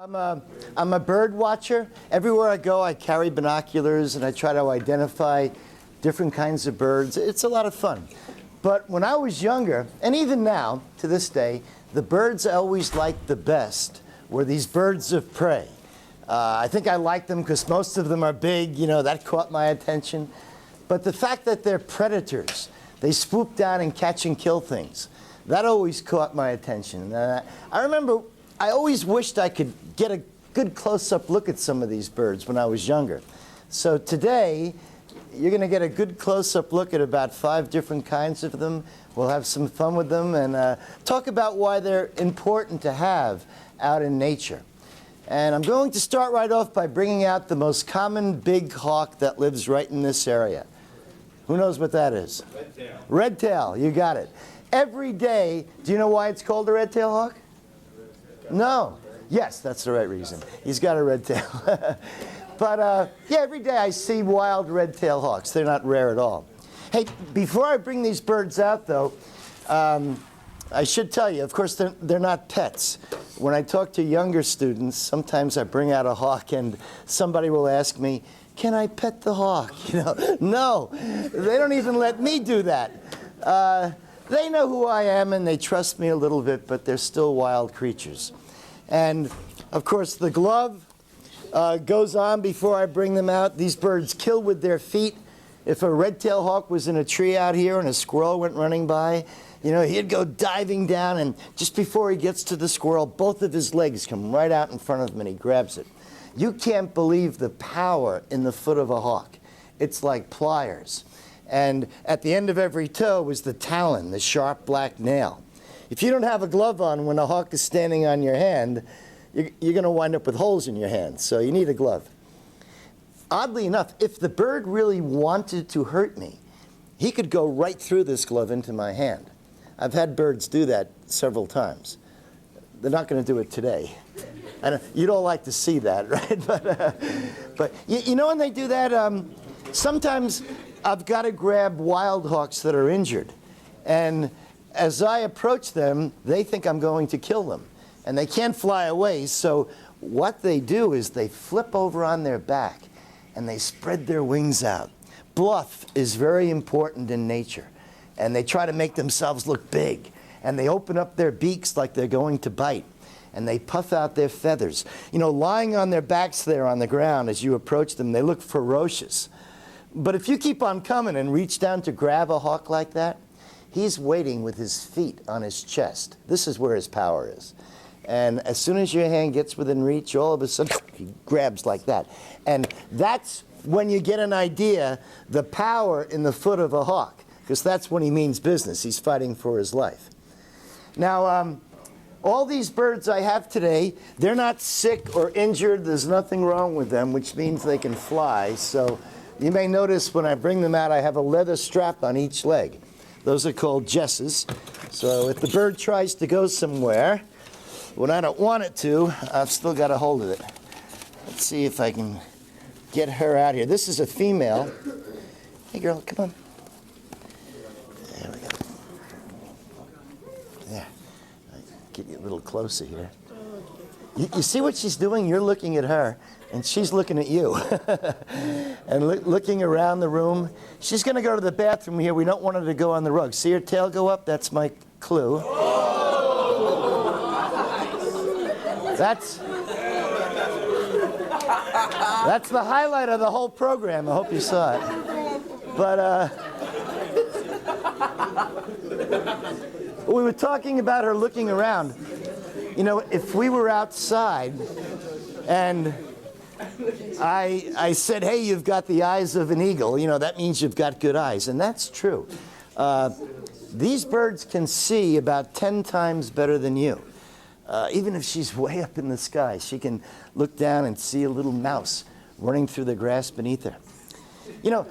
I'm a bird watcher. Everywhere I go, I carry binoculars and I try to identify different kinds of birds. It's a lot of fun. But when I was younger, and even now, to this day, the birds I always liked the best were these birds of prey. I think I like them because most of them are big, you know, that caught my attention. But the fact that they're predators, they swoop down and catch and kill things, that always caught my attention. I remember I always wished I could get a good close-up look at some of these birds when I was younger. So today, you're going to get a good close-up look at about 5 different kinds of them. We'll have some fun with them and talk about why they're important to have out in nature. And I'm going to start right off by bringing out the most common big hawk that lives right in this area. Who knows what that is? Red-tail. Red-tail, you got it. Every day, do you know why it's called a red-tailed hawk? No. Yes, that's the right reason. He's got a red tail. But yeah, every day I see wild red-tailed hawks. They're not rare at all. Hey, before I bring these birds out, though, I should tell you, of course, they're not pets. When I talk to younger students, sometimes I bring out a hawk and somebody will ask me, can I pet the hawk? You know, no, they don't even let me do that. They know who I am and they trust me a little bit, but they're still wild creatures. And of course, the glove goes on before I bring them out. These birds kill with their feet. If a red-tailed hawk was in a tree out here and a squirrel went running by, you know, he'd go diving down, and just before he gets to the squirrel, both of his legs come right out in front of him and he grabs it. You can't believe the power in the foot of a hawk. It's like pliers. And at the end of every toe was the talon, the sharp black nail. If you don't have a glove on when a hawk is standing on your hand, you're going to wind up with holes in your hand, so you need a glove. Oddly enough, if the bird really wanted to hurt me, he could go right through this glove into my hand. I've had birds do that several times. They're not going to do it today. You don't like to see that, right? But you know when they do that, sometimes I've got to grab wild hawks that are injured. And as I approach them, they think I'm going to kill them. And they can't fly away, so what they do is they flip over on their back and they spread their wings out. Bluff is very important in nature. And they try to make themselves look big. And they open up their beaks like they're going to bite. And they puff out their feathers. You know, lying on their backs there on the ground as you approach them, they look ferocious. But if you keep on coming and reach down to grab a hawk like that, he's waiting with his feet on his chest. This is where his power is. And as soon as your hand gets within reach, all of a sudden, he grabs like that. And that's when you get an idea, the power in the foot of a hawk, because that's when he means business. He's fighting for his life. Now, all these birds I have today, they're not sick or injured. There's nothing wrong with them, which means they can fly. So you may notice when I bring them out, I have a leather strap on each leg. Those are called jesses. So if the bird tries to go somewhere, when I don't want it to, I've still got a hold of it. Let's see if I can get her out here. This is a female. Hey, girl, come on. There we go. There. Get you a little closer here. You see what she's doing? You're looking at her, and she's looking at you. And looking around the room. She's going to go to the bathroom here. We don't want her to go on the rug. See her tail go up? That's my clue. That's the highlight of the whole program. I hope you saw it. But we were talking about her looking around. You know, if we were outside and I said, hey, you've got the eyes of an eagle, you know, that means you've got good eyes. And that's true. These birds can see about 10 times better than you. Even if she's way up in the sky, she can look down and see a little mouse running through the grass beneath her. You know,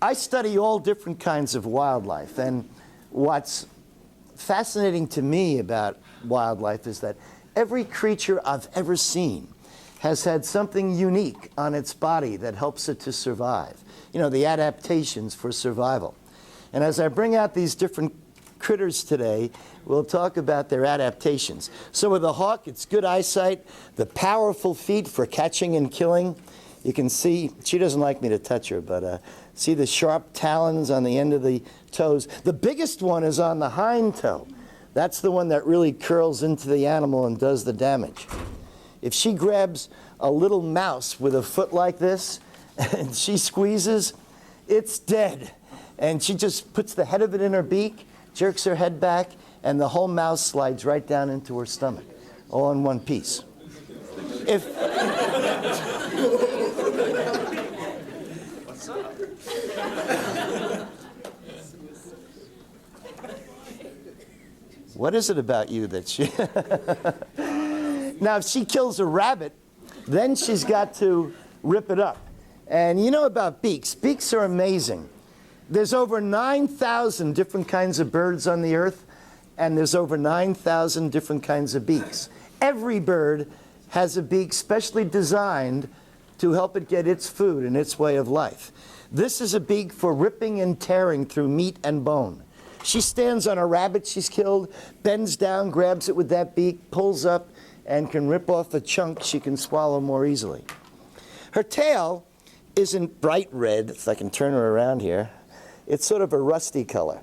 I study all different kinds of wildlife, and what's fascinating to me about wildlife is that every creature I've ever seen has had something unique on its body that helps it to survive. You know, the adaptations for survival. And as I bring out these different critters today. We'll talk about their adaptations. So with a hawk, it's good eyesight, the powerful feet for catching and killing. You can see, she doesn't like me to touch her, but see the sharp talons on the end of the toes. The biggest one is on the hind toe. That's the one that really curls into the animal and does the damage. If she grabs a little mouse with a foot like this and she squeezes, it's dead. And she just puts the head of it in her beak, jerks her head back, and the whole mouse slides right down into her stomach, all in one piece. What is it about you that she... Now, if she kills a rabbit, then she's got to rip it up. And you know about beaks. Beaks are amazing. There's over 9,000 different kinds of birds on the earth, and there's over 9,000 different kinds of beaks. Every bird has a beak specially designed to help it get its food and its way of life. This is a beak for ripping and tearing through meat and bone. She stands on a rabbit she's killed, bends down, grabs it with that beak, pulls up, and can rip off a chunk she can swallow more easily. Her tail isn't bright red, if I can turn her around here. It's sort of a rusty color.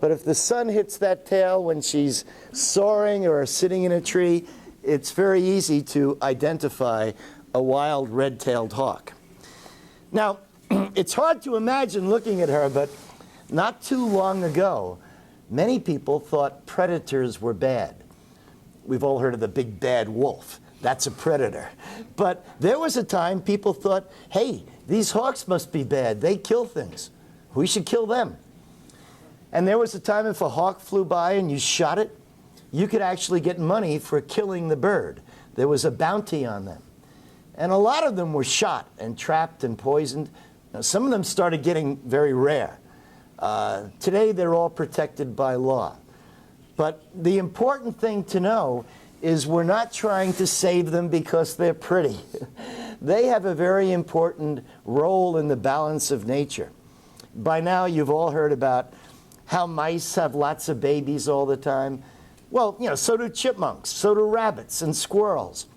But if the sun hits that tail when she's soaring or sitting in a tree, it's very easy to identify a wild red-tailed hawk. Now, it's hard to imagine looking at her, but not too long ago, many people thought predators were bad. We've all heard of the big bad wolf. That's a predator. But there was a time people thought, hey, these hawks must be bad. They kill things. We should kill them. And there was a time if a hawk flew by and you shot it, you could actually get money for killing the bird. There was a bounty on them. And a lot of them were shot and trapped and poisoned. Now, some of them started getting very rare. Today, they're all protected by law. But the important thing to know is we're not trying to save them because they're pretty. They have a very important role in the balance of nature. By now, you've all heard about how mice have lots of babies all the time. Well, you know, so do chipmunks, so do rabbits and squirrels.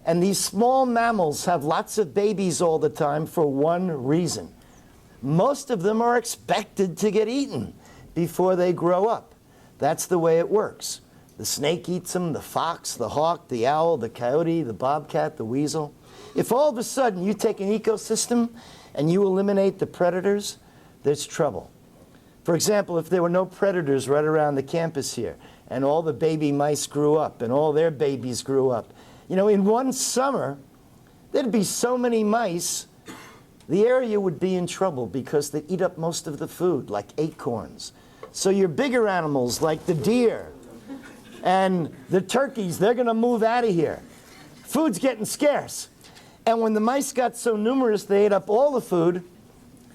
And these small mammals have lots of babies all the time for one reason. Most of them are expected to get eaten before they grow up. That's the way it works. The snake eats them, the fox, the hawk, the owl, the coyote, the bobcat, the weasel. If all of a sudden you take an ecosystem and you eliminate the predators, there's trouble. For example, if there were no predators right around the campus here, and all the baby mice grew up, and all their babies grew up, you know, in one summer, there'd be so many mice, the area would be in trouble because they eat up most of the food, like acorns. So your bigger animals, like the deer and the turkeys, they're going to move out of here. Food's getting scarce. And when the mice got so numerous they ate up all the food,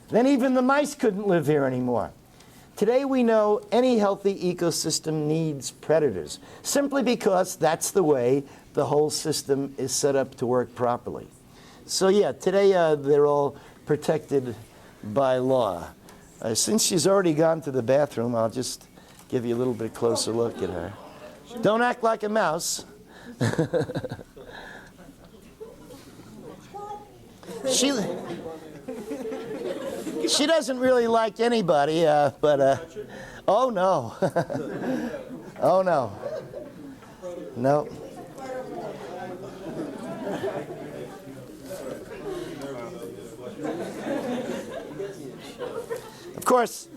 then even the mice couldn't live here anymore. Today we know any healthy ecosystem needs predators, simply because that's the way the whole system is set up to work properly. So yeah, today they're all protected by law. Since she's already gone to the bathroom, I'll just give you a little bit closer look at her. Don't act like a mouse. She doesn't really like anybody, but oh no. Oh no. No. Of course,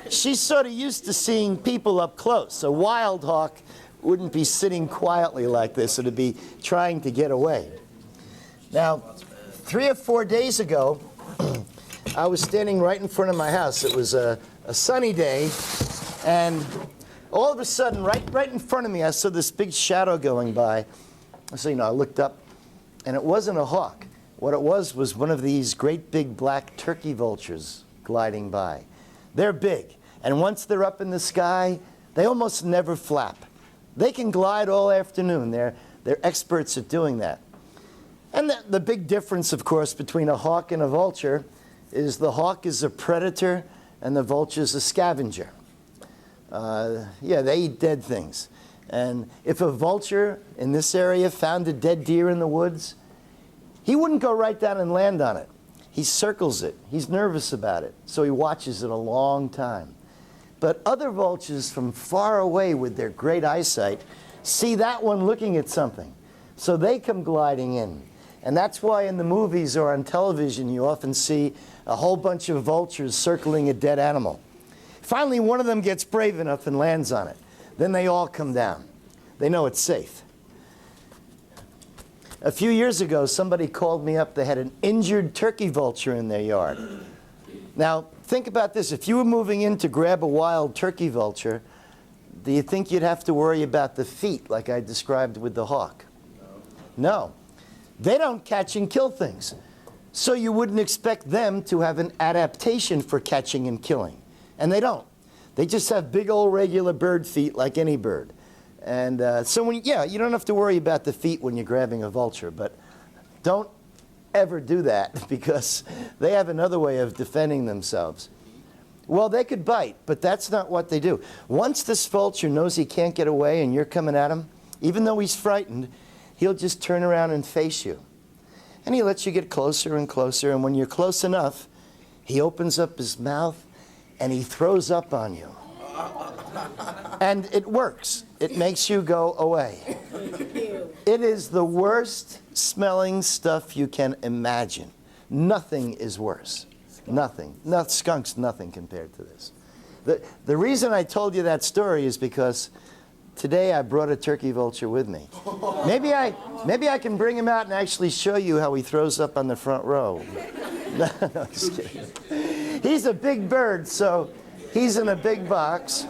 she's sort of used to seeing people up close. A wild hawk wouldn't be sitting quietly like this. It would be trying to get away. Now, 3 or 4 days ago, I was standing right in front of my house. It was a sunny day, and all of a sudden, right in front of me, I saw this big shadow going by. So, you know, I looked up, and it wasn't a hawk. What it was one of these great big black turkey vultures gliding by. They're big, and once they're up in the sky, they almost never flap. They can glide all afternoon. They're experts at doing that. And the big difference, of course, between a hawk and a vulture is the hawk is a predator and the vulture's a scavenger. Yeah, they eat dead things. And if a vulture in this area found a dead deer in the woods, he wouldn't go right down and land on it. He circles it. He's nervous about it, so he watches it a long time. But other vultures from far away with their great eyesight see that one looking at something, so they come gliding in. And that's why in the movies or on television you often see a whole bunch of vultures circling a dead animal. Finally, one of them gets brave enough and lands on it. Then they all come down. They know it's safe. A few years ago, somebody called me up. They had an injured turkey vulture in their yard. Now, think about this. If you were moving in to grab a wild turkey vulture, do you think you'd have to worry about the feet like I described with the hawk? No. They don't catch and kill things. So you wouldn't expect them to have an adaptation for catching and killing. And they don't. They just have big old regular bird feet like any bird. And so when, yeah, you don't have to worry about the feet when you're grabbing a vulture, but don't ever do that because they have another way of defending themselves. Well, they could bite, but that's not what they do. Once this vulture knows he can't get away and you're coming at him, even though he's frightened, he'll just turn around and face you. And he lets you get closer and closer, and when you're close enough, he opens up his mouth and he throws up on you. And it works. It makes you go away. It is the worst smelling stuff you can imagine. Nothing is worse. Nothing. Not skunks, nothing compared to this. The reason I told you that story is because today I brought a turkey vulture with me. Maybe I can bring him out and actually show you how he throws up on the front row. No, just kidding. He's a big bird, so he's in a big box.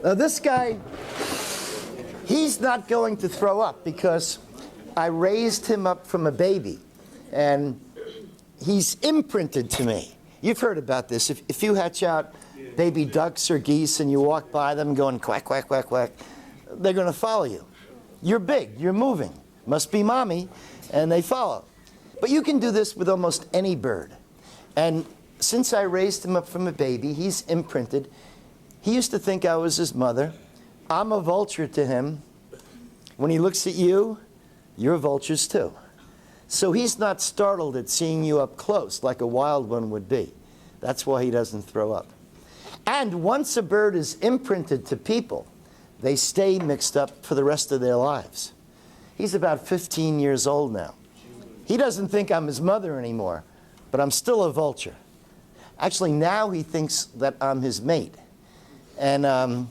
Now this guy, he's not going to throw up because I raised him up from a baby. And he's imprinted to me. You've heard about this. If you hatch out baby ducks or geese and you walk by them going quack, quack, quack, quack, they're going to follow you. You're big. You're moving. Must be mommy. And they follow. But you can do this with almost any bird. And since I raised him up from a baby, he's imprinted. He used to think I was his mother. I'm a vulture to him. When he looks at you, you're vultures too. So he's not startled at seeing you up close like a wild one would be. That's why he doesn't throw up. And once a bird is imprinted to people, they stay mixed up for the rest of their lives. He's about 15 years old now. He doesn't think I'm his mother anymore, but I'm still a vulture. Actually, now he thinks that I'm his mate. And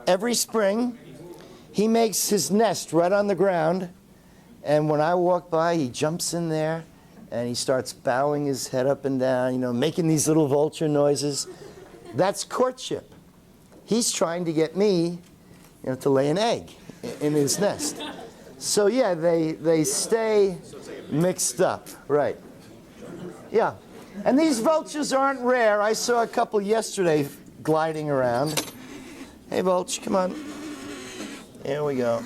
every spring, he makes his nest right on the ground. And when I walk by, he jumps in there and he starts bowing his head up and down, you know, making these little vulture noises. That's courtship. He's trying to get me, you know, to lay an egg in his nest. So yeah, they stay mixed up, right? Yeah, and these vultures aren't rare. I saw a couple yesterday gliding around. Hey, vulture, come on. Here we go.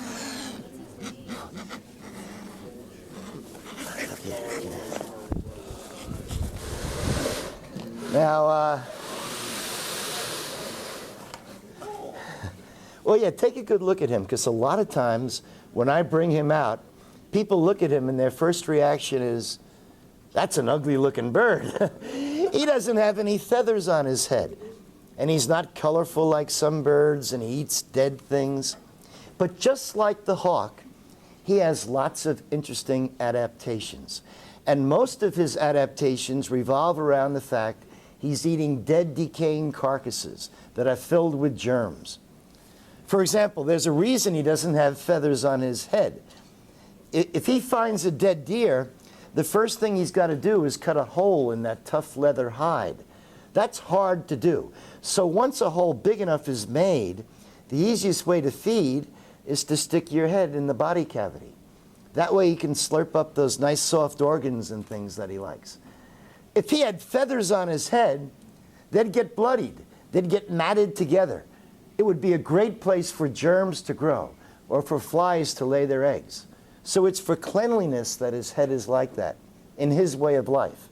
Now, well, yeah, take a good look at him, because a lot of times when I bring him out, people look at him and their first reaction is, that's an ugly looking bird. He doesn't have any feathers on his head, and he's not colorful like some birds, and he eats dead things. But just like the hawk, he has lots of interesting adaptations. And most of his adaptations revolve around the fact he's eating dead, decaying carcasses that are filled with germs. For example, there's a reason he doesn't have feathers on his head. If he finds a dead deer, the first thing he's got to do is cut a hole in that tough leather hide. That's hard to do. So once a hole big enough is made, the easiest way to feed is to stick your head in the body cavity. That way he can slurp up those nice soft organs and things that he likes. If he had feathers on his head, they'd get bloodied. They'd get matted together. It would be a great place for germs to grow or for flies to lay their eggs. So it's for cleanliness that his head is like that, in his way of life.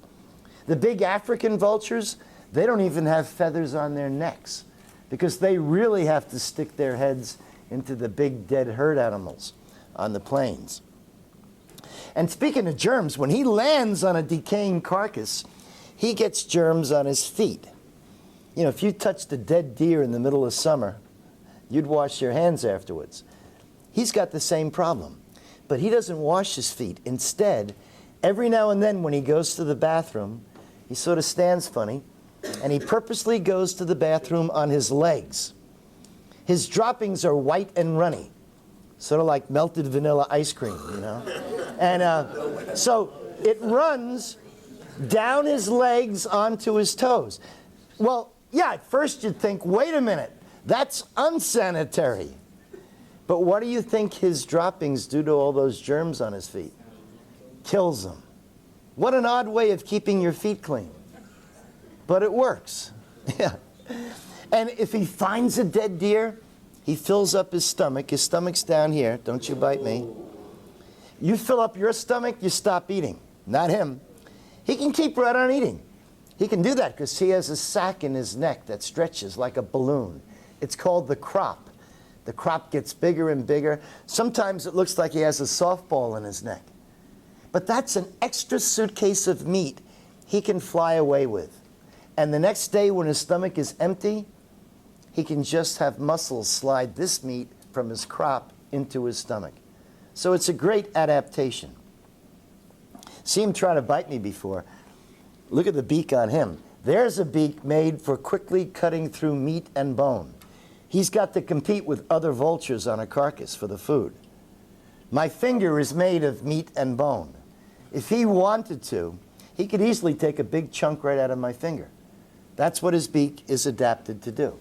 The big African vultures, they don't even have feathers on their necks because they really have to stick their heads into the big dead herd animals on the plains. And speaking of germs, when he lands on a decaying carcass, he gets germs on his feet. You know, if you touched a dead deer in the middle of summer, you'd wash your hands afterwards. He's got the same problem, but he doesn't wash his feet. Instead, every now and then when he goes to the bathroom, he sort of stands funny, and he purposely goes to the bathroom on his legs. His droppings are white and runny, sort of like melted vanilla ice cream, you know? And so it runs down his legs onto his toes. Well, yeah, at first you'd think, wait a minute, that's unsanitary. But what do you think his droppings do to all those germs on his feet? Kills them. What an odd way of keeping your feet clean. But it works. Yeah. And if he finds a dead deer, he fills up his stomach. His stomach's down here. Don't you bite me. You fill up your stomach, you stop eating. Not him. He can keep right on eating. He can do that because he has a sac in his neck that stretches like a balloon. It's called the crop. The crop gets bigger and bigger. Sometimes it looks like he has a softball in his neck. But that's an extra suitcase of meat he can fly away with. And the next day when his stomach is empty, he can just have muscles slide this meat from his crop into his stomach. So it's a great adaptation. See him try to bite me before. Look at the beak on him. There's a beak made for quickly cutting through meat and bone. He's got to compete with other vultures on a carcass for the food. My finger is made of meat and bone. If he wanted to, he could easily take a big chunk right out of my finger. That's what his beak is adapted to do.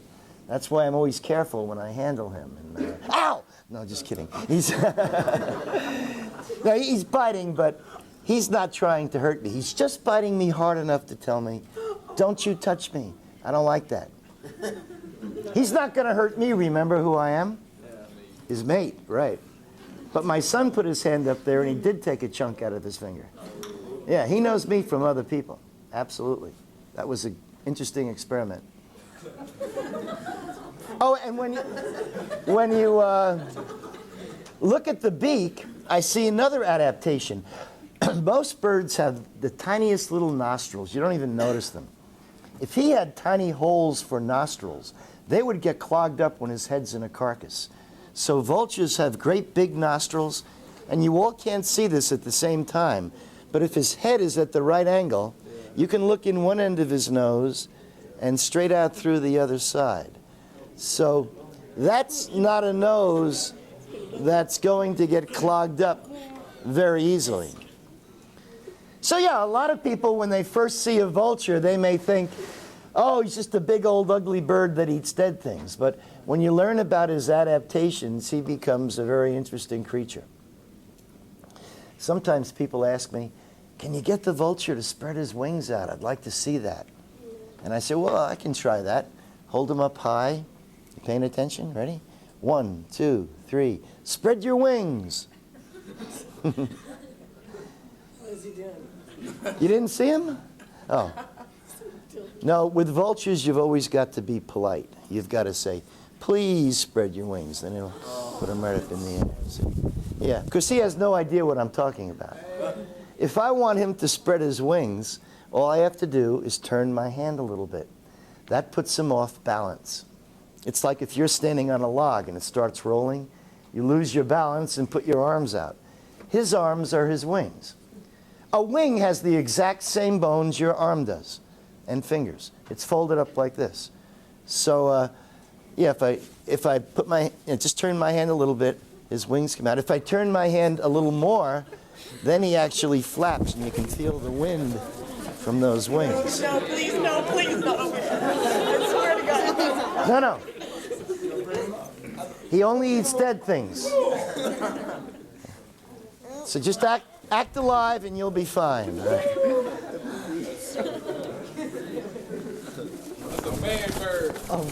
That's why I'm always careful when I handle him. And, ow! No, just kidding. He's, no, he's biting, but he's not trying to hurt me. He's just biting me hard enough to tell me, don't you touch me. I don't like that. He's not going to hurt me, remember who I am? His mate, right. But my son put his hand up there and he did take a chunk out of his finger. Yeah, he knows me from other people. Absolutely. That was an interesting experiment. Oh, and when you look at the beak, I see another adaptation. Most birds have the tiniest little nostrils. You don't even notice them. If he had tiny holes for nostrils, they would get clogged up when his head's in a carcass. So vultures have great big nostrils, and you all can't see this at the same time. But if his head is at the right angle, you can look in one end of his nose and straight out through the other side. So that's not a nose that's going to get clogged up very easily. So yeah, a lot of people, when they first see a vulture, they may think, oh, he's just a big old ugly bird that eats dead things. But when you learn about his adaptations, he becomes a very interesting creature. Sometimes people ask me, can you get the vulture to spread his wings out? I'd like to see that. And I say, well, I can try that. Hold them up high. You paying attention? Ready? 1, 2, 3. Spread your wings. What is he doing? You didn't see him? Oh. No, with vultures, you've always got to be polite. You've got to say, please spread your wings. Then it'll put them right up in the air. See? Yeah, because he has no idea what I'm talking about. If I want him to spread his wings, all I have to do is turn my hand a little bit. That puts him off balance. It's like if you're standing on a log and it starts rolling, you lose your balance and put your arms out. His arms are his wings. A wing has the exact same bones your arm does, and fingers. It's folded up like this. So, yeah, if I put my, just turn my hand a little bit, his wings come out. If I turn my hand a little more, then he actually flaps, and you can feel the wind from those wings. No, please, no, please, no. I swear to God. No, no. He only eats dead things. So just act alive and you'll be fine. Right? That's a man bird. Oh.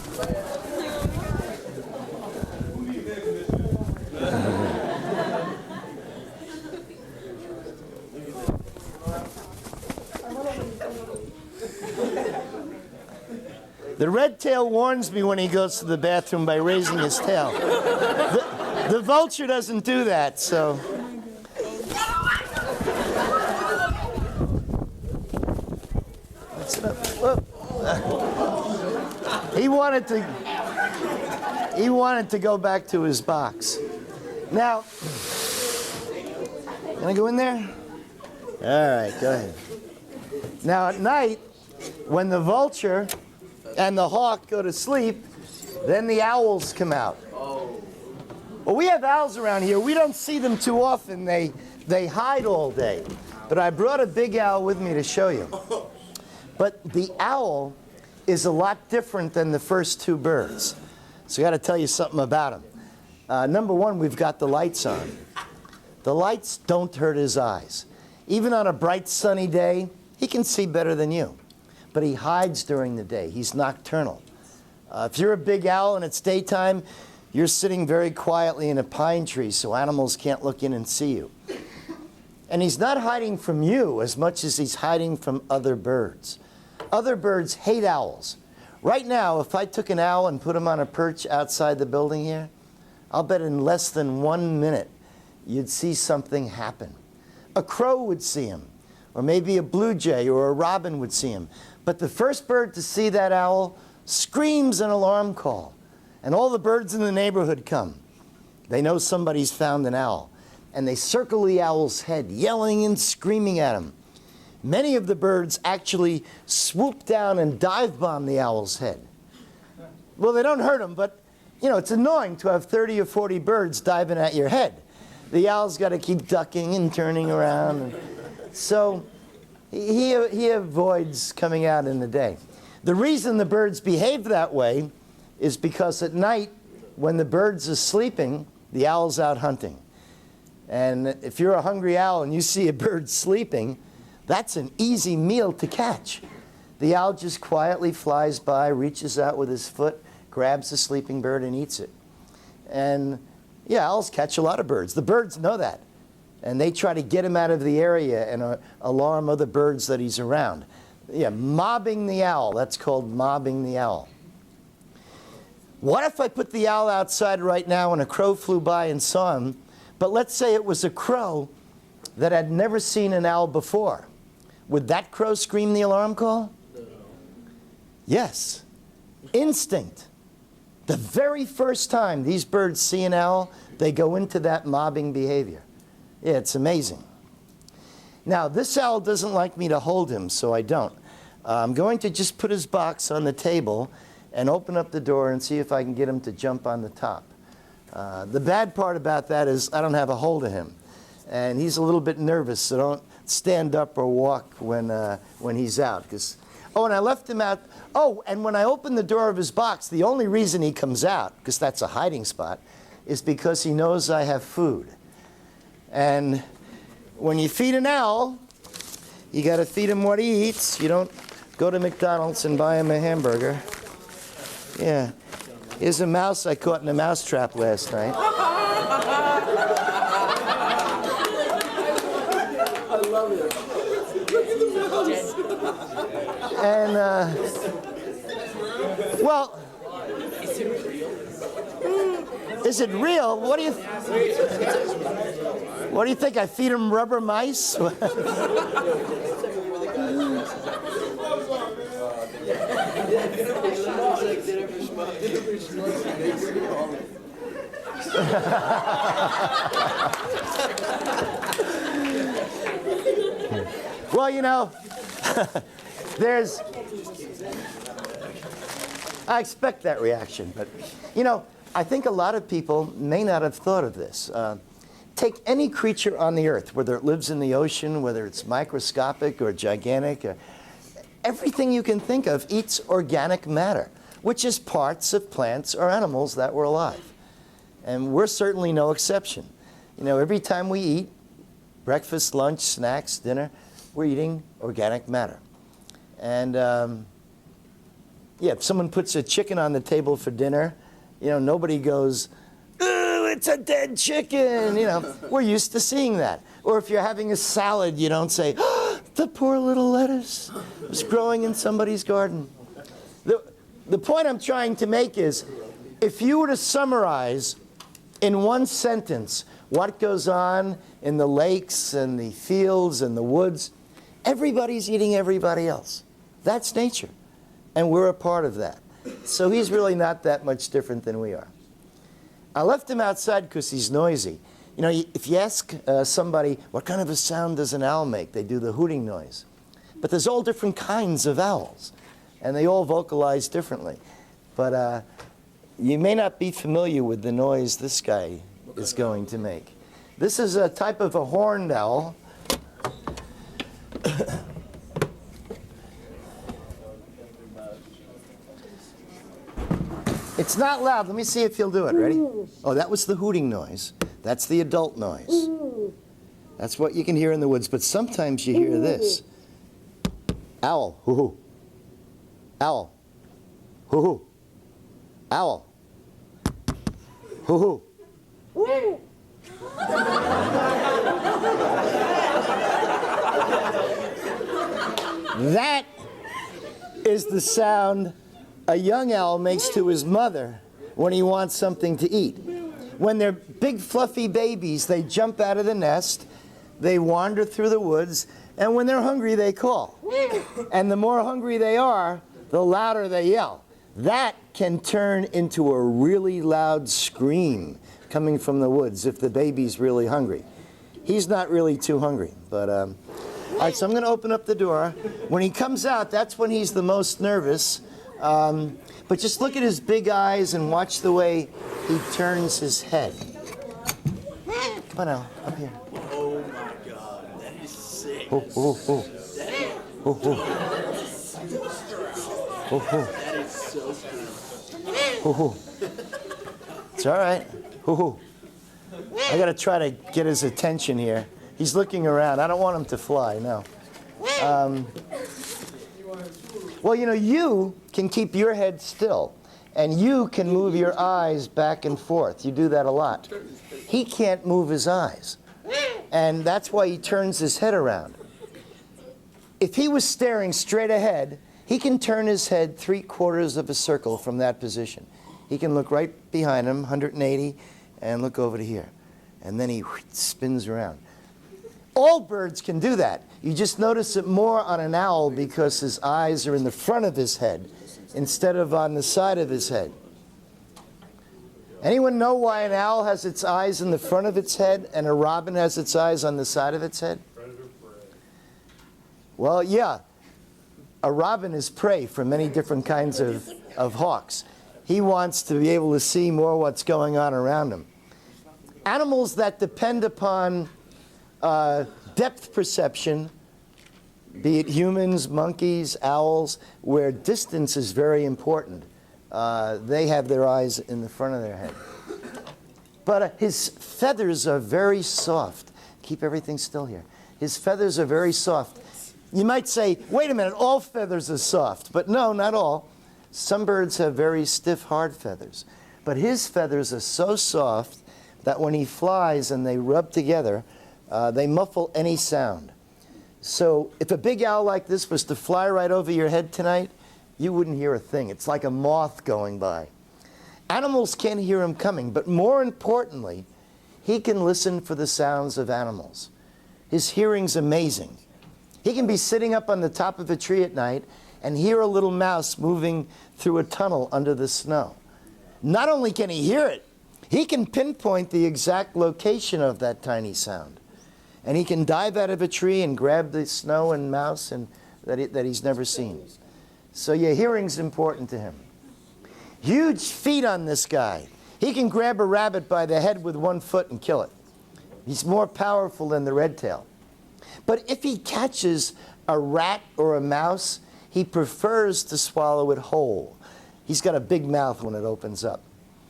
red tail warns me when he goes to the bathroom by raising his tail. The vulture doesn't do that, so. What's it up? Whoop. He wanted to go back to his box. Now, can I go in there? All right, go ahead. Now at night, when the vulture and the hawk go to sleep, then the owls come out. Well, we have owls around here. We don't see them too often. They hide all day. But I brought a big owl with me to show you. But the owl is a lot different than the first two birds. So I got to tell you something about him. Number one, we've got the lights on. The lights don't hurt his eyes. Even on a bright sunny day, he can see better than you. But he hides during the day. He's nocturnal. If you're a big owl and it's daytime, you're sitting very quietly in a pine tree so animals can't look in and see you. And he's not hiding from you as much as he's hiding from other birds. Other birds hate owls. Right now, if I took an owl and put him on a perch outside the building here, I'll bet in less than 1 minute you'd see something happen. A crow would see him, or maybe a blue jay or a robin would see him. But the first bird to see that owl screams an alarm call, and all the birds in the neighborhood come. They know somebody's found an owl, and they circle the owl's head, yelling and screaming at him. Many of the birds actually swoop down and dive bomb the owl's head. Well, they don't hurt him, but you know, it's annoying to have 30 or 40 birds diving at your head. The owl's got to keep ducking and turning around. So he avoids coming out in the day. The reason the birds behave that way is because at night, when the birds are sleeping, the owl's out hunting. And if you're a hungry owl and you see a bird sleeping, that's an easy meal to catch. The owl just quietly flies by, reaches out with his foot, grabs the sleeping bird and eats it. And yeah, owls catch a lot of birds. The birds know that. And they try to get him out of the area and alarm other birds that he's around. Yeah, mobbing the owl. That's called mobbing the owl. What if I put the owl outside right now and a crow flew by and saw him, but let's say it was a crow that had never seen an owl before? Would that crow scream the alarm call? No. Yes. Instinct. The very first time these birds see an owl, they go into that mobbing behavior. Yeah, it's amazing. Now, this owl doesn't like me to hold him, so I don't. I'm going to just put his box on the table and open up the door and see if I can get him to jump on the top. The bad part about that is I don't have a hold of him. And he's a little bit nervous, so don't stand up or walk when he's out. Oh, and I left him out. Oh, and when I open the door of his box, the only reason he comes out, because that's a hiding spot, is because he knows I have food. And when you feed an owl, you got to feed him what he eats. You don't go to McDonald's and buy him a hamburger. Yeah. Here's a mouse I caught in a mouse trap last night. I love it. Look at the mouse. And, well, is it real? What do you think? I feed him rubber mice? Well, you know, I expect that reaction, but, you know, I think a lot of people may not have thought of this. Take any creature on the earth, whether it lives in the ocean, whether it's microscopic or gigantic, everything you can think of eats organic matter, which is parts of plants or animals that were alive. And we're certainly no exception. You know, every time we eat, breakfast, lunch, snacks, dinner, we're eating organic matter. And yeah, if someone puts a chicken on the table for dinner, you know, nobody goes, "Ooh, it's a dead chicken." You know, we're used to seeing that. Or if you're having a salad, you don't say, "Oh, the poor little lettuce was growing in somebody's garden." the point I'm trying to make is, if you were to summarize in one sentence what goes on in the lakes and the fields and the woods, everybody's eating everybody else. That's nature, and we're a part of that. So he's really not that much different than we are. I left him outside because he's noisy. You know, if you ask somebody, what kind of a sound does an owl make? They do the hooting noise. But there's all different kinds of owls, and they all vocalize differently. But you may not be familiar with the noise this guy is going to make. This is a type of a horned owl. It's not loud. Let me see if he'll do it. Ready? Oh, that was the hooting noise. That's the adult noise. That's what you can hear in the woods. But sometimes you hear this. Owl. Hoo-hoo. Owl. Hoo-hoo. Owl. Hoo-hoo. That is the sound a young owl makes to his mother when he wants something to eat. When they're big fluffy babies, they jump out of the nest, they wander through the woods, and when they're hungry, they call. And the more hungry they are, the louder they yell. That can turn into a really loud scream coming from the woods if the baby's really hungry. He's not really too hungry, but all right, so I'm going to open up the door. When he comes out, that's when he's the most nervous. But just look at his big eyes and watch the way he turns his head. Come on now, up here. Oh my God, that is sick. Oh, oh, oh. Oh, oh. Oh, oh. That is so good. Oh, oh. It's all right. Oh, oh. I got to try to get his attention here. He's looking around. I don't want him to fly, no. Well, you know, you can keep your head still, and you can move your eyes back and forth. You do that a lot. He can't move his eyes, and that's why he turns his head around. If he was staring straight ahead, he can turn his head 3/4 of a circle from that position. He can look right behind him, 180, and look over to here. And then he spins around. All birds can do that. You just notice it more on an owl because his eyes are in the front of his head instead of on the side of his head. Anyone know why an owl has its eyes in the front of its head and a robin has its eyes on the side of its head? Well, yeah. A robin is prey for many different kinds of hawks. He wants to be able to see more what's going on around him. Animals that depend upon depth perception, be it humans, monkeys, owls, where distance is very important. They have their eyes in the front of their head. But his feathers are very soft. Keep everything still here. His feathers are very soft. You might say, wait a minute, all feathers are soft. But no, not all. Some birds have very stiff, hard feathers. But his feathers are so soft that when he flies and they rub together, they muffle any sound. So if a big owl like this was to fly right over your head tonight, you wouldn't hear a thing. It's like a moth going by. Animals can hear him coming, but more importantly, he can listen for the sounds of animals. His hearing's amazing. He can be sitting up on the top of a tree at night and hear a little mouse moving through a tunnel under the snow. Not only can he hear it, he can pinpoint the exact location of that tiny sound. And he can dive out of a tree and grab the snow and mouse that he's never seen. So yeah, hearing's important to him. Huge feet on this guy. He can grab a rabbit by the head with 1 foot and kill it. He's more powerful than the redtail. But if he catches a rat or a mouse, he prefers to swallow it whole. He's got a big mouth when it opens up.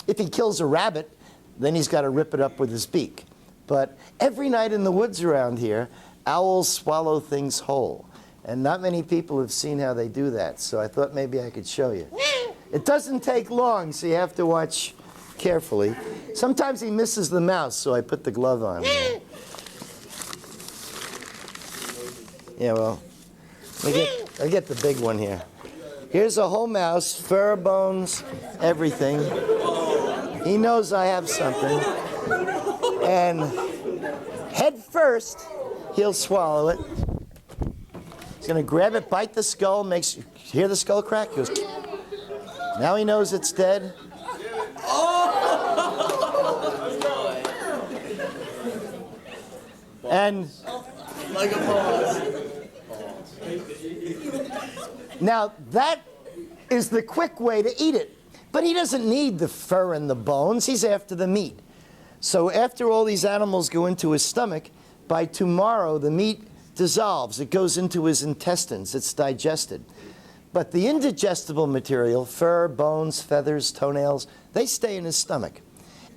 If he kills a rabbit, then he's got to rip it up with his beak. But every night in the woods around here, owls swallow things whole. And not many people have seen how they do that, so I thought maybe I could show you. It doesn't take long, so you have to watch carefully. Sometimes he misses the mouse, so I put the glove on. Yeah, well, I'll get the big one here. Here's a whole mouse, fur, bones, everything. He knows I have something. And head first, he'll swallow it. He's going to grab it, bite the skull, hear the skull crack? He goes, now he knows it's dead. And Like a pause. now that is the quick way to eat it. But he doesn't need the fur and the bones. He's after the meat. So after all these animals go into his stomach, by tomorrow the meat dissolves. It goes into his intestines. It's digested. But the indigestible material, fur, bones, feathers, toenails, they stay in his stomach.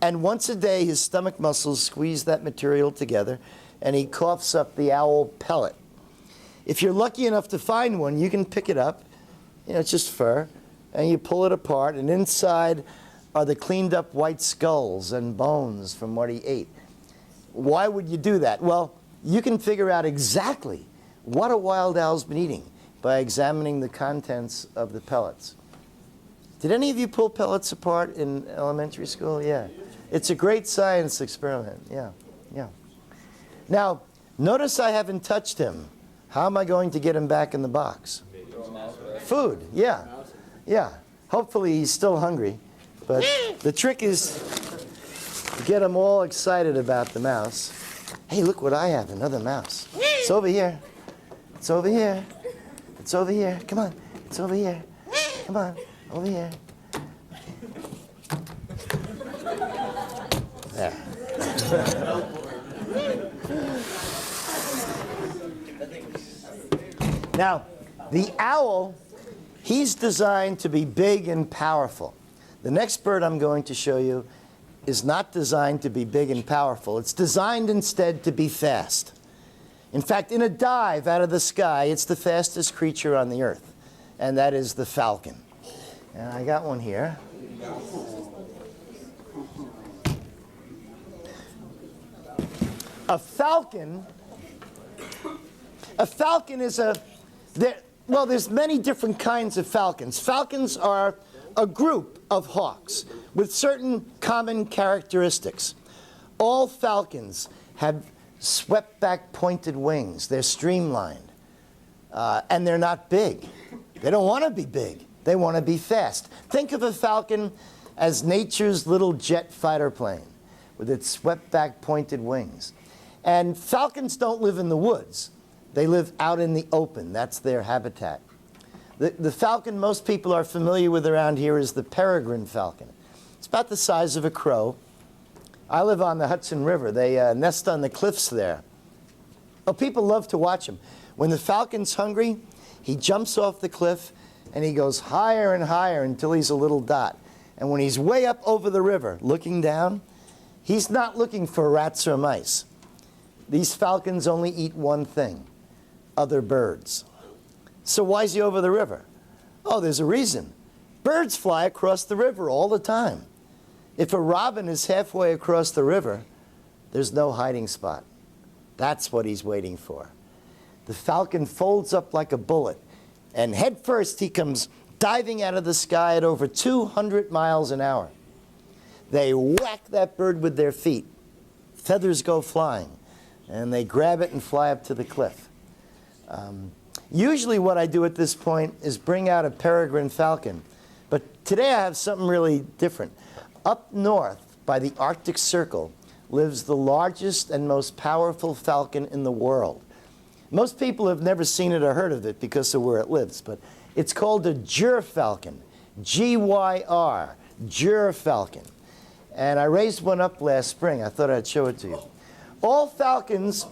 And once a day, his stomach muscles squeeze that material together, and he coughs up the owl pellet. If you're lucky enough to find one, you can pick it up. It's just fur. And you pull it apart, and inside are the cleaned up white skulls and bones from what he ate. Why would you do that? Well, you can figure out exactly what a wild owl's been eating by examining the contents of the pellets. Did any of you pull pellets apart in elementary school? Yeah. It's a great science experiment. Yeah. Now, notice I haven't touched him. How am I going to get him back in the box? Food, yeah. Hopefully he's still hungry. But the trick is to get him all excited about the mouse. Hey, look what I have, another mouse. It's over here. It's over here. It's over here. Come on. It's over here. Come on. Over here. There. Now, the owl, he's designed to be big and powerful. The next bird I'm going to show you is not designed to be big and powerful. It's designed instead to be fast. In fact, in a dive out of the sky, it's the fastest creature on the earth, and that is the falcon. And I got one here. A falcon is there's many different kinds of falcons. Falcons are a group of hawks with certain common characteristics. All falcons have swept back pointed wings. They're streamlined. And they're not big. They don't want to be big. They want to be fast. Think of a falcon as nature's little jet fighter plane with its swept back pointed wings. And falcons don't live in the woods. They live out in the open. That's their habitat. The falcon most people are familiar with around here is the peregrine falcon. It's about the size of a crow. I live on the Hudson River. They nest on the cliffs there. Oh, people love to watch him. When the falcon's hungry, he jumps off the cliff and he goes higher and higher until he's a little dot. And when he's way up over the river looking down, he's not looking for rats or mice. These falcons only eat one thing: other birds. So why is he over the river? Oh, there's a reason. Birds fly across the river all the time. If a robin is halfway across the river, there's no hiding spot. That's what he's waiting for. The falcon folds up like a bullet, and head first he comes diving out of the sky at over 200 miles an hour. They whack that bird with their feet. Feathers go flying, and they grab it and fly up to the cliff. Usually what I do at this point is bring out a peregrine falcon. But today I have something really different. Up north by the Arctic Circle lives the largest and most powerful falcon in the world. Most people have never seen it or heard of it because of where it lives, but it's called a gyrfalcon, G-Y-R, gyrfalcon. And I raised one up last spring. I thought I'd show it to you. All falcons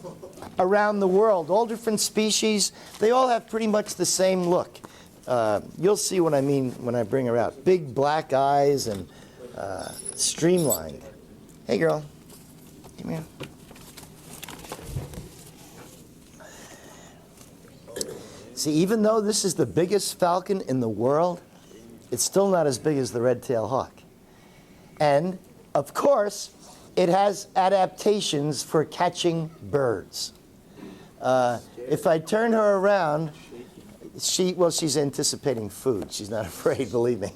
around the world, all different species, they all have pretty much the same look. You'll see what I mean when I bring her out. Big black eyes and streamlined. Hey, girl. Come here. See, even though this is the biggest falcon in the world, it's still not as big as the red-tailed hawk. And, of course, it has adaptations for catching birds. If I turn her around, She's anticipating food. She's not afraid, believe me.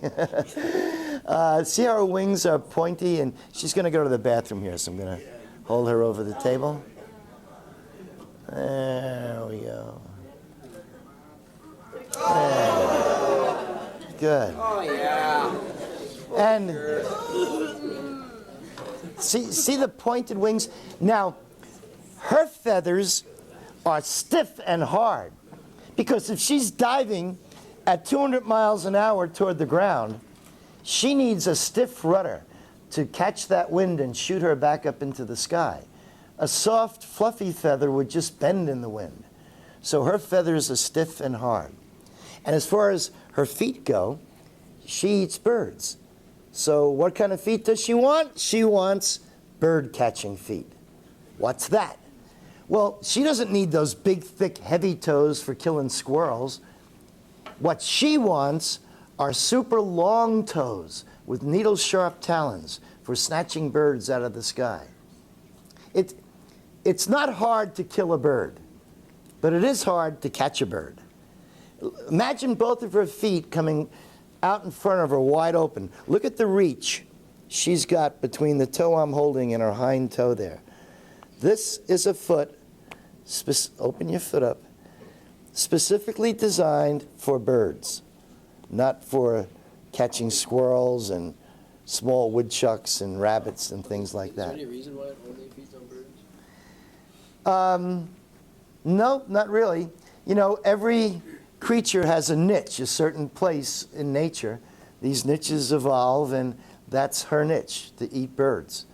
See how her wings are pointy? And she's going to go to the bathroom here, so I'm going to hold her over the table. There we go. There. Good. Oh, yeah. And see the pointed wings? Now, her feathers are stiff and hard, because if she's diving at 200 miles an hour toward the ground, she needs a stiff rudder to catch that wind and shoot her back up into the sky. A soft, fluffy feather would just bend in the wind. So her feathers are stiff and hard. And as far as her feet go, she eats birds. So what kind of feet does she want? She wants bird-catching feet. What's that? Well, she doesn't need those big, thick, heavy toes for killing squirrels. What she wants are super long toes with needle-sharp talons for snatching birds out of the sky. It's not hard to kill a bird, but it is hard to catch a bird. Imagine both of her feet coming out in front of her wide open. Look at the reach she's got between the toe I'm holding and her hind toe there. This is a foot, open your foot up, specifically designed for birds, not for catching squirrels and small woodchucks and rabbits and things like that. Is there any reason why it only feeds on birds? No, not really. You know, every creature has a niche, a certain place in nature. These niches evolve, and that's her niche, to eat birds.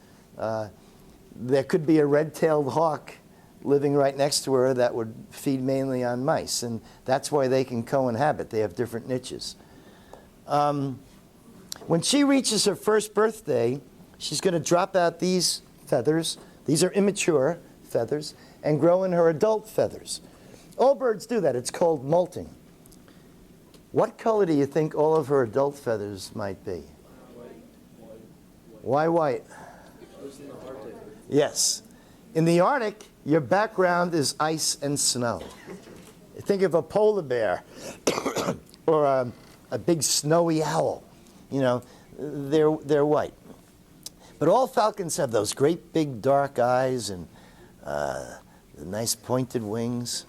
There could be a red-tailed hawk living right next to her that would feed mainly on mice, and that's why they can co-inhabit. They have different niches. When she reaches her first birthday, she's going to drop out these feathers. These are immature feathers, and grow in her adult feathers. All birds do that. It's called molting. What color do you think all of her adult feathers might be? Why white? Yes. In the Arctic, your background is ice and snow. Think of a polar bear or a big snowy owl. You know, they're white. But all falcons have those great big dark eyes and the nice pointed wings.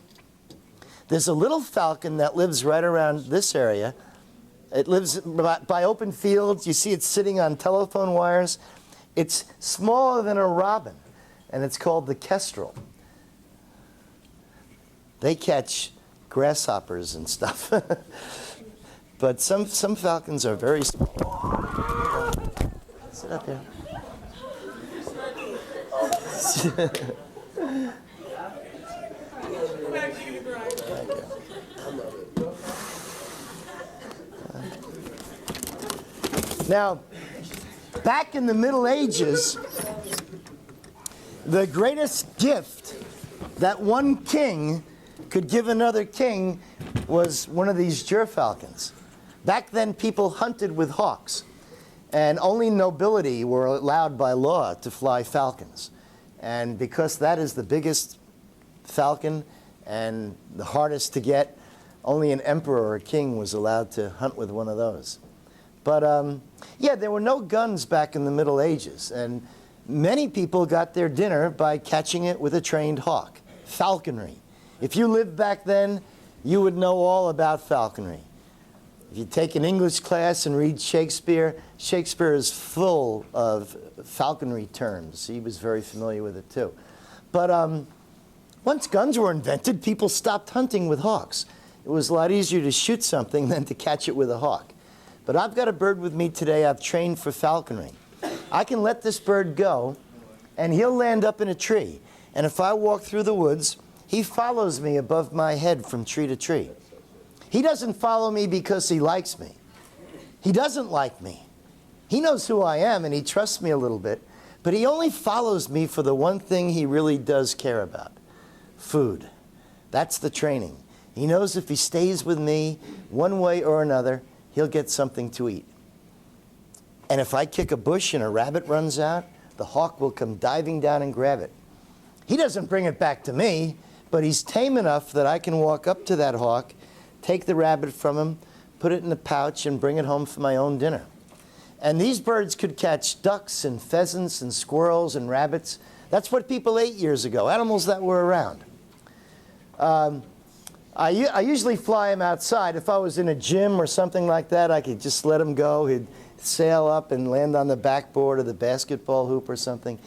There's a little falcon that lives right around this area. It lives by open fields. You see it sitting on telephone wires. It's smaller than a robin, and it's called the kestrel. They catch grasshoppers and stuff. But some falcons are very small. Sit up here. Now, back in the Middle Ages, the greatest gift that one king could give another king was one of these gerfalcons. Back then, people hunted with hawks, and only nobility were allowed by law to fly falcons. And because that is the biggest falcon and the hardest to get, only an emperor or a king was allowed to hunt with one of those. But yeah, there were no guns back in the Middle Ages, and many people got their dinner by catching it with a trained hawk. Falconry. If you lived back then, you would know all about falconry. If you take an English class and read Shakespeare, Shakespeare is full of falconry terms. He was very familiar with it too. But once guns were invented, people stopped hunting with hawks. It was a lot easier to shoot something than to catch it with a hawk. But I've got a bird with me today I've trained for falconry. I can let this bird go, and he'll land up in a tree. And if I walk through the woods, he follows me above my head from tree to tree. He doesn't follow me because he likes me. He doesn't like me. He knows who I am, and he trusts me a little bit. But he only follows me for the one thing he really does care about: food. That's the training. He knows if he stays with me one way or another, he'll get something to eat. And if I kick a bush and a rabbit runs out, the hawk will come diving down and grab it. He doesn't bring it back to me, but he's tame enough that I can walk up to that hawk, take the rabbit from him, put it in a pouch, and bring it home for my own dinner. And these birds could catch ducks and pheasants and squirrels and rabbits. That's what people ate years ago, animals that were around. I usually fly him outside. If I was in a gym or something like that, I could just let him go. He'd sail up and land on the backboard of the basketball hoop or something.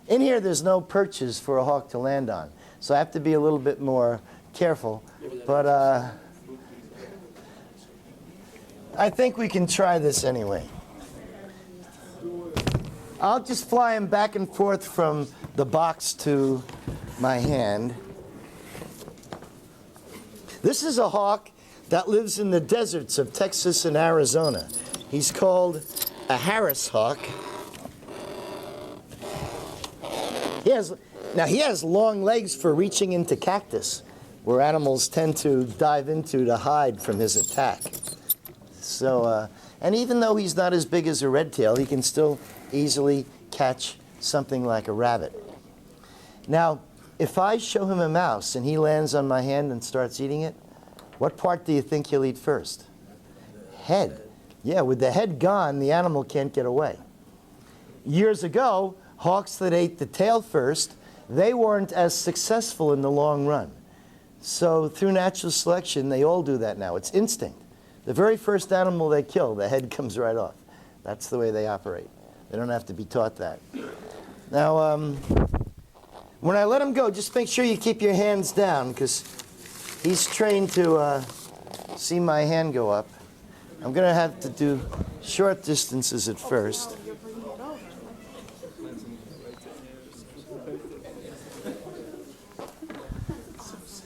In here, there's no perches for a hawk to land on, so I have to be a little bit more careful. But I think we can try this anyway. I'll just fly him back and forth from the box to my hand. This is a hawk that lives in the deserts of Texas and Arizona. He's called a Harris hawk. He has long legs for reaching into cactus, where animals tend to dive into to hide from his attack. So, and even though he's not as big as a red-tailed, he can still easily catch something like a rabbit. Now, if I show him a mouse and he lands on my hand and starts eating it, what part do you think he'll eat first? Head. Yeah, with the head gone, the animal can't get away. Years ago, hawks that ate the tail first, they weren't as successful in the long run. So through natural selection, they all do that now. It's instinct. The very first animal they kill, the head comes right off. That's the way they operate. They don't have to be taught that. Now, when I let him go, just make sure you keep your hands down, because he's trained to see my hand go up. I'm going to have to do short distances at first.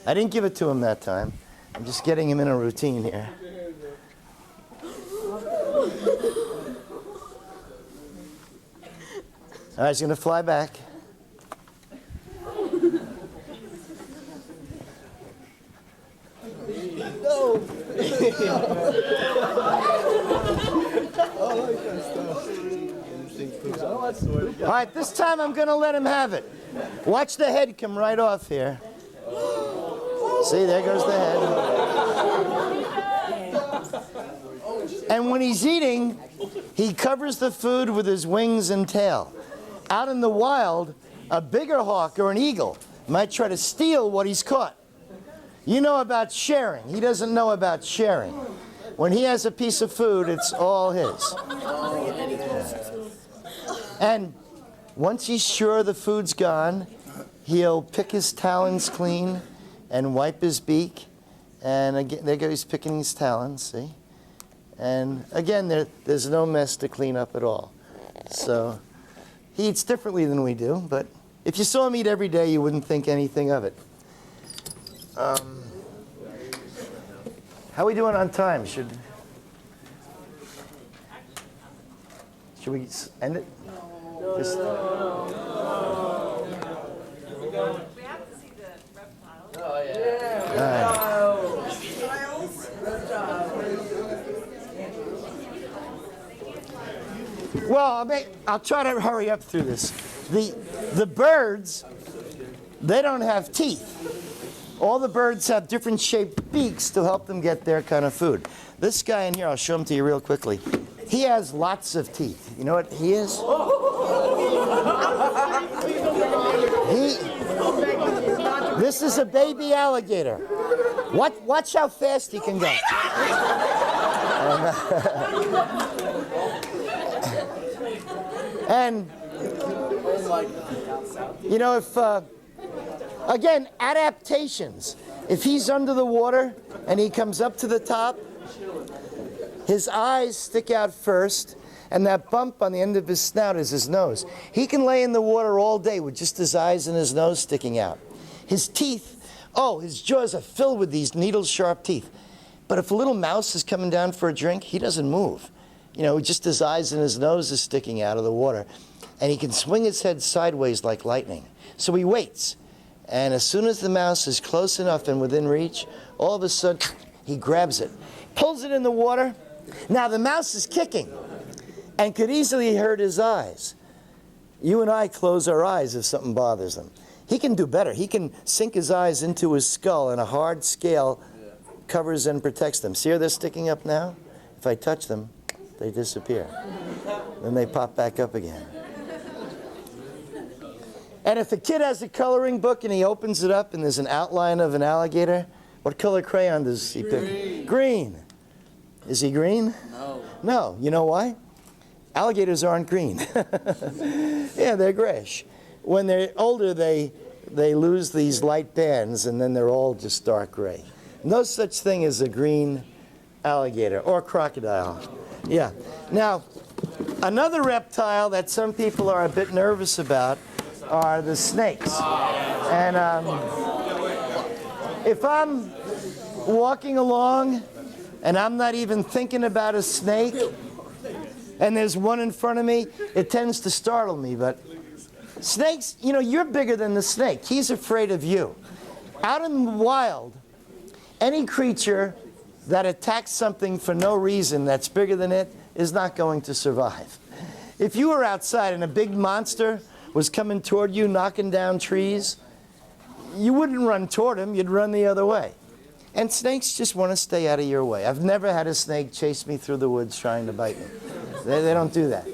I didn't give it to him that time. I'm just getting him in a routine here. All right, he's going to fly back. No! All right, this time I'm going to let him have it. Watch the head come right off here. See, there goes the head. And when he's eating, he covers the food with his wings and tail. Out in the wild, a bigger hawk or an eagle might try to steal what he's caught. You know about sharing. He doesn't know about sharing. When he has a piece of food, it's all his. And once he's sure the food's gone, he'll pick his talons clean and wipe his beak. And again, there goes, he's picking his talons, see? And again, there's no mess to clean up at all. So he eats differently than we do, but if you saw him eat every day, you wouldn't think anything of it. How are we doing on time? Should we end it? Just, We have to see the reptiles. Oh, yeah. well, I'll try to hurry up through this. The birds, they don't have teeth. All the birds have different shaped beaks to help them get their kind of food. This guy in here, I'll show him to you real quickly. He has lots of teeth. You know what he is? This is a baby alligator. Watch how fast he can go. And you know, if again, adaptations. If he's under the water and he comes up to the top, his eyes stick out first, and that bump on the end of his snout is his nose. He can lay in the water all day with just his eyes and his nose sticking out. His teeth, his jaws are filled with these needle-sharp teeth. But if a little mouse is coming down for a drink, he doesn't move. You know, just his eyes and his nose is sticking out of the water. And he can swing his head sideways like lightning. So he waits. And as soon as the mouse is close enough and within reach, all of a sudden, he grabs it, pulls it in the water. Now, the mouse is kicking and could easily hurt his eyes. You and I close our eyes if something bothers him. He can do better. He can sink his eyes into his skull, and a hard scale covers and protects them. See how they're sticking up now? If I touch them, they disappear. Then they pop back up again. And if a kid has a coloring book and he opens it up and there's an outline of an alligator, what color crayon does he pick? Green. Is he green? No. No. You know why? Alligators aren't green. Yeah, they're grayish. When they're older, they lose these light bands, and then they're all just dark gray. No such thing as a green alligator or crocodile. Yeah. Now, another reptile that some people are a bit nervous about are the snakes. And if I'm walking along and I'm not even thinking about a snake, and there's one in front of me, it tends to startle me. But snakes, you know, you're bigger than the snake. He's afraid of you. Out in the wild, any creature that attacks something for no reason that's bigger than it is not going to survive. If you were outside and a big monster was coming toward you, knocking down trees, you wouldn't run toward him, you'd run the other way. And snakes just want to stay out of your way. I've never had a snake chase me through the woods trying to bite me. They don't do that.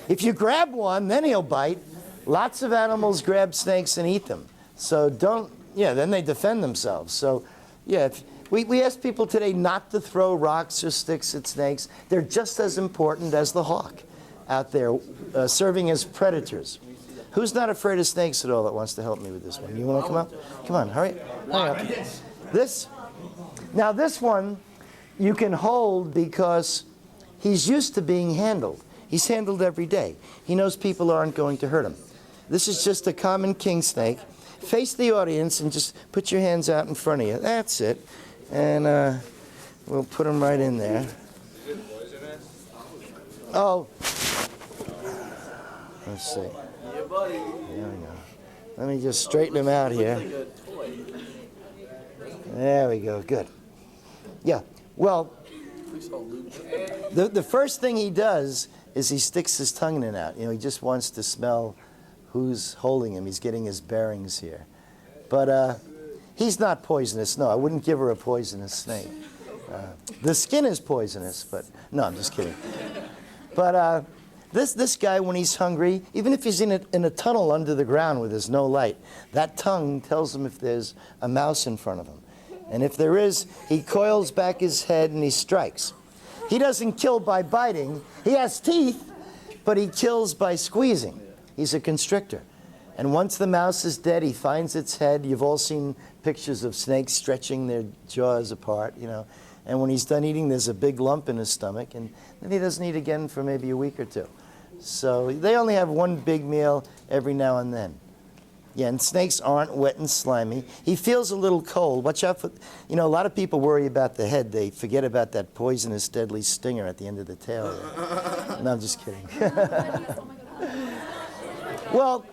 If you grab one, then he'll bite. Lots of animals grab snakes and eat them. So don't, yeah, then they defend themselves. So, yeah, we ask people today not to throw rocks or sticks at snakes. They're just as important as the hawk out there, serving as predators. Who's not afraid of snakes at all that wants to help me with this one? You want to come up? Come on, hurry up. Now this one you can hold because he's used to being handled. He's handled every day. He knows people aren't going to hurt him. This is just a common king snake. Face the audience and just put your hands out in front of you. That's it. And we'll put him right in there. Oh. Let's see. Yeah, buddy. There we go. Let me just straighten him out here. Like a toy. There we go. Good. Yeah. Well, the first thing he does is he sticks his tongue in and out. You know, he just wants to smell who's holding him. He's getting his bearings here. But he's not poisonous. No, I wouldn't give her a poisonous snake. The skin is poisonous, but no, I'm just kidding. But this guy, when he's hungry, even if he's in a tunnel under the ground where there's no light, that tongue tells him if there's a mouse in front of him. And if there is, he coils back his head and he strikes. He doesn't kill by biting. He has teeth, but he kills by squeezing. He's a constrictor. And once the mouse is dead, he finds its head. You've all seen pictures of snakes stretching their jaws apart, you know. And when he's done eating, there's a big lump in his stomach, and then he doesn't eat again for maybe a week or two. So they only have one big meal every now and then. Yeah, and snakes aren't wet and slimy. He feels a little cold. Watch out for, you know, a lot of people worry about the head. They forget about that poisonous, deadly stinger at the end of the tail. No, I'm just kidding. Well,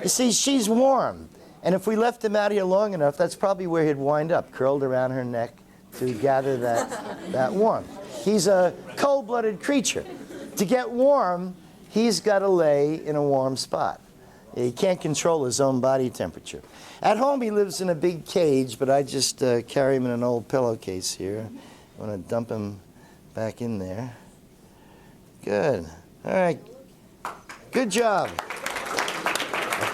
you see, she's warm. And if we left him out here long enough, that's probably where he'd wind up, curled around her neck to gather that warmth. He's a cold-blooded creature. To get warm, he's got to lay in a warm spot. He can't control his own body temperature. At home, he lives in a big cage, but I just carry him in an old pillowcase here. I want to dump him back in there. Good. All right. Good job. Okay.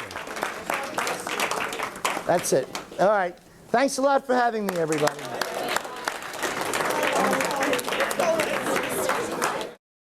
That's it. All right. Thanks a lot for having me, everybody.